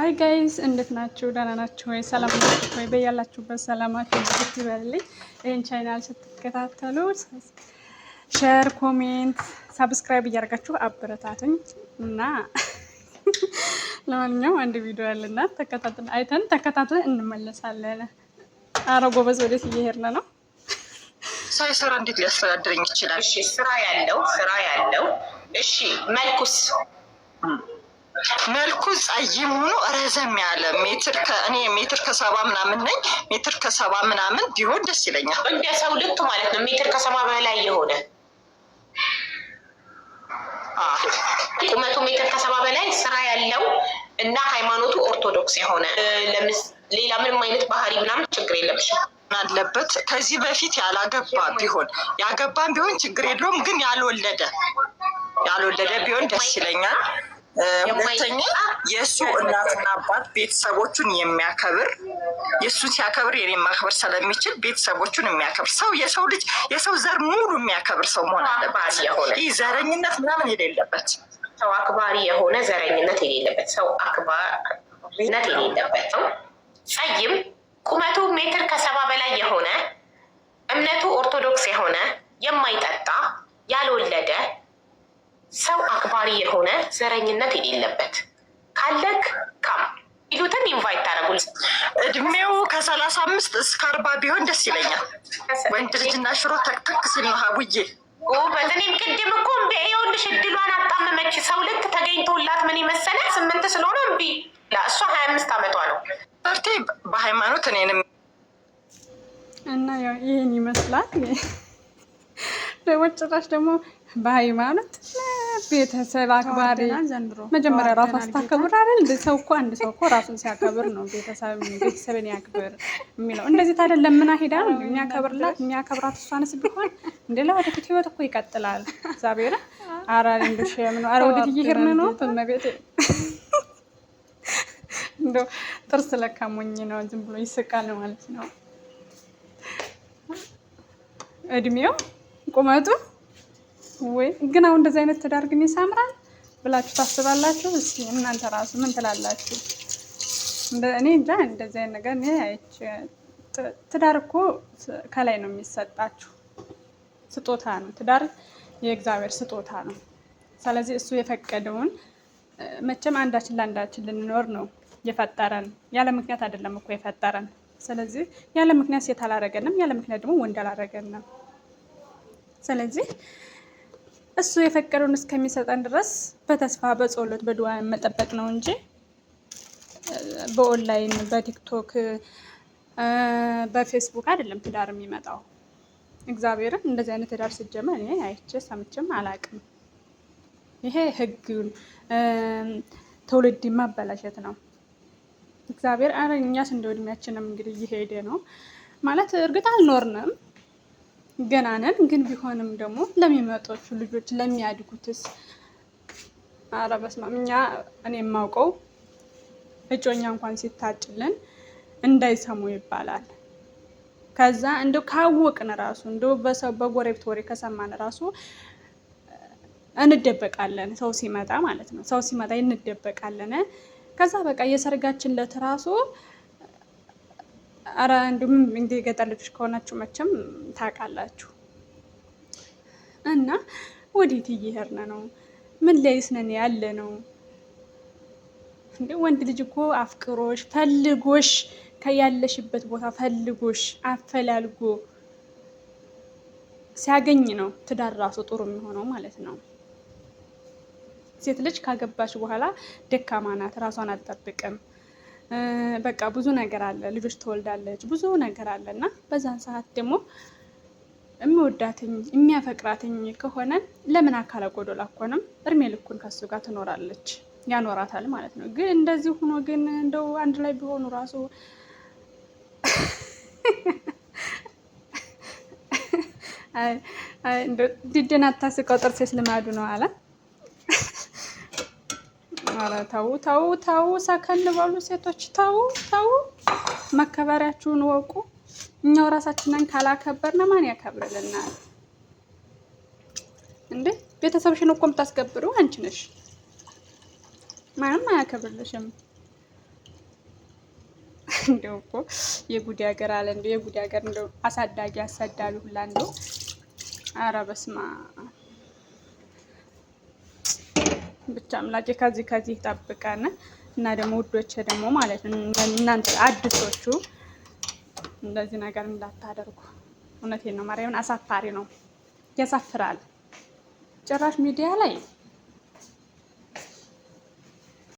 ሃይ ጋይስ እንዴት ናችሁ? ደህና ናችሁ ወይ? ሰላም ናችሁ ወይ? በያላችሁበት ሰላማችሁ ብዙ ይበልልኝ። ይሄን ቻናል ስትከታተሉ ሼር፣ ኮሜንት፣ ሰብስክራይብ እያደረጋችሁ አበረታቱኝ እና ለማንኛውም አንድ ቪዲዮ ያለና ተከታትለን እንመለሳለን። አረ ጎበዝ ወዴት እየሄድን ነው? ሳይሰራ እንዴት ሊያስተዳድረኝ ይችላል? እሺ ስራ ያለው እሺ መልኩ ጸይም ሆኖ ረዘም ያለ ሜትር ከሰባ ምናምን ነኝ። ሜትር ከሰባ ምናምን ቢሆን ደስ ይለኛል። እንደ ሰው ልክ ማለት ነው። ሜትር ከሰባ በላይ የሆነ ቁመቱ ሜትር ከሰባ በላይ ስራ ያለው እና ሃይማኖቱ ኦርቶዶክስ የሆነ ሌላ ምንም አይነት ባህሪ ምናምን ችግር የለብሽም አለበት። ከዚህ በፊት ያላገባ ቢሆን ያገባን ቢሆን ችግር የለውም። ግን ያልወለደ ቢሆን ደስ ይለኛል። ሁለተኛ የእሱ እናትና አባት ቤተሰቦቹን የሚያከብር የእሱ ሲያከብር የኔ ማክበር ስለሚችል ቤተሰቦቹን የሚያከብር ሰው የሰው ዘር ሙሉ የሚያከብር ሰው መሆን አለበት። ይህ ዘረኝነት ምናምን የሌለበት ሰው አክባሪ የሆነ ዘረኝነት የሌለበት ሰው አክባሪነት የሌለበት ሰው ጸይም ቁመቱ ሜትር ከሰባ በላይ የሆነ እምነቱ ኦርቶዶክስ የሆነ የማይጠጣ ያልወለደ ሰው አክባሪ የሆነ ዘረኝነት የሌለበት ካለክ ካም ይሉትን ኢንቫይት ታደርጉል። እድሜው ከ35 እስከ 40 ቢሆን ደስ ይለኛል። ወንድ ልጅና ሽሮ ተክተክ ሲል ነው ሀቡዬ በተኔም ቅድም እኮ እምቢ ይኸውልሽ እድሏን አጣመመች። ሰው ልክ ተገኝቶላት ምን ይመሰለ 8 ስለሆነ እምቢ እሷ 25 ዓመቷ ነው። በርቴ በሃይማኖት እኔንም እና ያው ይሄን ይመስላል። ጭራሽ ደግሞ በሃይማኖት ቤተሰብ አክባሪ መጀመሪያ ራሱ አስታከብር አይደል? ሰው እኮ አንድ ሰው እኮ ራሱን ሲያከብር ነው ቤተሰብን ያክብር የሚለው። እንደዚህ ታዲያ ለምን ሄዳ ነው የሚያከብራት? እሷንስ ቢሆን እንደ ለወደፊት ህይወት እኮ ይቀጥላል። እግዚአብሔር አራ እንደሽ ምን አረ ወዴት እየሄድን ነው? በመቤት እንደው ጥርስ ለካ ሞኝ ነው፣ ዝም ብሎ ይስቃል ማለት ነው። እድሜው ቁመቱ ወይ ግን አሁን እንደዚህ አይነት ትዳር ግን ይሳምራል ብላችሁ ታስባላችሁ? እስኪ እናንተ ራሱ ምን ትላላችሁ? እኔ እንጃ እንደዚህ አይነት ነገር እኔ አይቼ ትዳር እኮ ከላይ ነው የሚሰጣችሁ፣ ስጦታ ነው። ትዳር የእግዚአብሔር ስጦታ ነው። ስለዚህ እሱ የፈቀደውን መቼም አንዳችን ለአንዳችን ልንኖር ነው የፈጠረን። ያለ ምክንያት አይደለም እኮ የፈጠረን። ስለዚህ ያለ ምክንያት ሴት አላረገንም፣ ያለ ምክንያት ደግሞ ወንድ አላረገንም። ስለዚህ እሱ የፈቀደውን እስከሚሰጠን ድረስ በተስፋ በጸሎት በዱዓ መጠበቅ ነው እንጂ በኦንላይን በቲክቶክ በፌስቡክ አይደለም ትዳር የሚመጣው። እግዚአብሔርን እንደዚህ አይነት ትዳር ሲጀመር እኔ አይቼ ሰምቼም አላውቅም። ይሄ ህግን ትውልድ ማበላሸት ነው። እግዚአብሔር አረ እኛስ እንደ እድሜያችንም እንግዲህ እየሄደ ነው ማለት እርግጥ አልኖርንም ገና ነን። ግን ቢሆንም ደግሞ ለሚመጡት ልጆች ለሚያድጉትስ አረ በስመ አብ እኔ የማውቀው እጮኛ እንኳን ሲታጭልን እንዳይሰሙ ይባላል። ከዛ እንደው ካወቅን ራሱ እንደው በሰው በጎረቤት ወሬ ከሰማን ራሱ እንደበቃለን። ሰው ሲመጣ ማለት ነው። ሰው ሲመጣ እንደበቃለን። ከዛ በቃ የሰርጋችን ለት ራሱ አረ እንደም እንደ ገጠር ልጆች ከሆናችሁ መቼም ታውቃላችሁ። እና ወዴት እየሄድን ነው? ምን ላይስ ነን ያለ ነው? እንደ ወንድ ልጅ እኮ አፍቅሮሽ ፈልጎሽ ከያለሽበት ቦታ ፈልጎሽ አፈላልጎ ሲያገኝ ነው ትዳር ራሱ ጥሩ የሚሆነው ማለት ነው። ሴት ልጅ ካገባሽ በኋላ ደካማ ናት፣ ራሷን አትጠብቅም። በቃ ብዙ ነገር አለ፣ ልጆች ትወልዳለች፣ ብዙ ነገር አለ። እና በዛን ሰዓት ደግሞ የሚወዳትኝ የሚያፈቅራትኝ ከሆነ ለምን አካለ ጎዶላ አኮንም እድሜ ልኩን ከሱ ጋር ትኖራለች፣ ያኖራታል ማለት ነው። ግን እንደዚህ ሆኖ ግን እንደው አንድ ላይ ቢሆኑ ራሱ እንደው ዲደና ታስቀው ጥርሴስ ልማዱ ነው አለ። ኧረ ተው ሰከን በሉ ሴቶች፣ ተው መከበሪያችሁን ወቁ። እኛው ራሳችንን ካላከበርን ማን ያከብርልናል እንዴ? ቤተሰብሽን እኮ የምታስከብሪው አንቺ ነሽ፣ ማንም አያከብርልሽም። እንደው እኮ የጉድ ሀገር አለ እንደው የጉድ ሀገር እንደው አሳዳጊ አሳዳቢ ሁላ እንደው ኧረ በስመ አብ ብቻ አምላኬ ከዚህ ይጠብቀን። እና ደግሞ ውዶቼ ደግሞ ማለት ነው እናንተ አዲሶቹ እንደዚህ ነገር እንዳታደርጉ። እውነቴን ነው ማርያምን፣ አሳፋሪ ነው፣ ያሳፍራል። ጭራሽ ሚዲያ ላይ